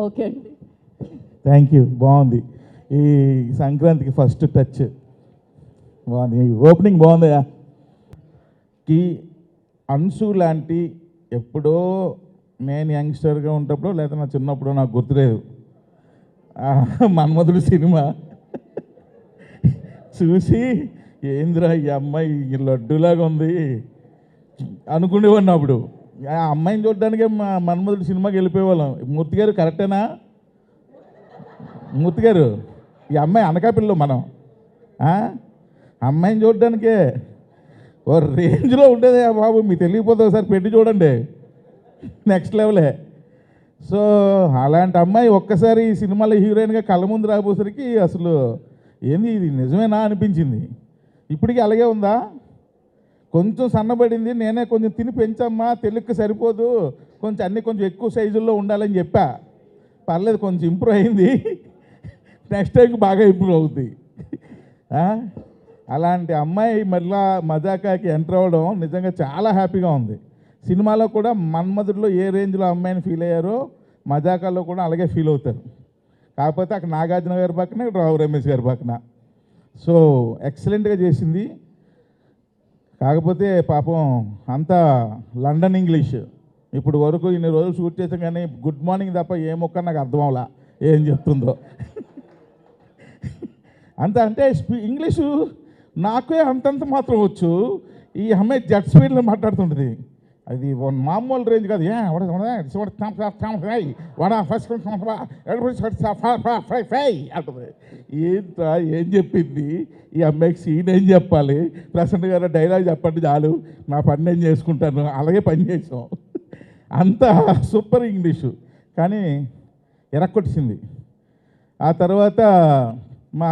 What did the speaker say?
Okay అండి. Thank you. బాగుంది. ఈ సంక్రాంతికి ఫస్ట్ టచ్ బాగుంది. ఓపెనింగ్ బాగుందయా. కి అన్సు లాంటి ఎప్పుడో నేను యంగ్స్టర్గా ఉన్నప్పుడు లేదా నా చిన్నప్పుడు నాకు గుర్తులేదు, మన్మధుడు సినిమా చూసి ఏందిరా ఈ అమ్మాయి ఈ లడ్డూలాగా ఉంది అనుకునేవాడిని. అప్పుడు ఆ అమ్మాయిని చూడడానికే మా మన్మధుడు సినిమాకి వెళ్ళిపోయేవాళ్ళం. మూర్తి గారు కరెక్టేనా? మూర్తి గారు, ఈ అమ్మాయి అనకాపిల్లో మనం అమ్మాయిని చూడడానికే ఓ రేంజ్లో ఉండేది బాబు. మీకు తెలియకపోతే ఒకసారి పెట్టి చూడండి, నెక్స్ట్ లెవెలే. సో అలాంటి అమ్మాయి ఒక్కసారి ఈ సినిమాలో హీరోయిన్గా కళ్ళ ముందు రాబోసరికి అసలు ఏంది ఇది నిజమేనా అనిపించింది. ఇప్పటికీ అలాగే ఉందా? కొంచెం సన్నబడింది, నేనే కొంచెం తిని పెంచమ్మా, తెలుగుకి సరిపోదు, కొంచెం అన్నీ కొంచెం ఎక్కువ సైజుల్లో ఉండాలని చెప్పా. పర్లేదు, కొంచెం ఇంప్రూవ్ అయింది. నెక్స్ట్ టైంకి బాగా ఇంప్రూవ్ అవుద్ది. అలాంటి అమ్మాయి మళ్ళా మజాకాకి ఎంటర్ అవ్వడం నిజంగా చాలా హ్యాపీగా ఉంది. సినిమాలో కూడా మన్మధుడిలో ఏ రేంజ్లో అమ్మాయిని ఫీల్ అయ్యారో మజాకాలో కూడా అలాగే ఫీల్ అవుతారు. కాకపోతే అక్కడ నాగార్జున గారి పక్కన, ఇక్కడ రావు రమేష్ గారి పక్కన. సో ఎక్సలెంట్గా చేసింది. కాకపోతే పాపం అంతా లండన్ ఇంగ్లీష్. ఇప్పుడు వరకు ఇన్ని రోజులు షూట్ చేసాం కానీ గుడ్ మార్నింగ్ తప్ప ఏ మొక్క నాకు అర్థం అవలా ఏం చెప్తుందో. అంత అంటే ఇంగ్లీషు నాకే అంతంత మాత్రం వచ్చు. ఈ అమ్మాయి జెట్ స్పీడ్లో మాట్లాడుతుంటుంది. అది మామూలు రేంజ్ కాదు. అంటుంది. ఏంట్రా ఏం చెప్పింది ఈ అమ్మాయికి? సీన్ ఏం చెప్పాలి? ప్రసన్న గారు డైలాగ్ చెప్పండి చాలు, నా పని నేను చేసుకుంటాను. అలాగే పని చేసాం. అంత సూపర్ ఇంగ్లీషు. కానీ ఎరక్కొట్టింది. ఆ తర్వాత మా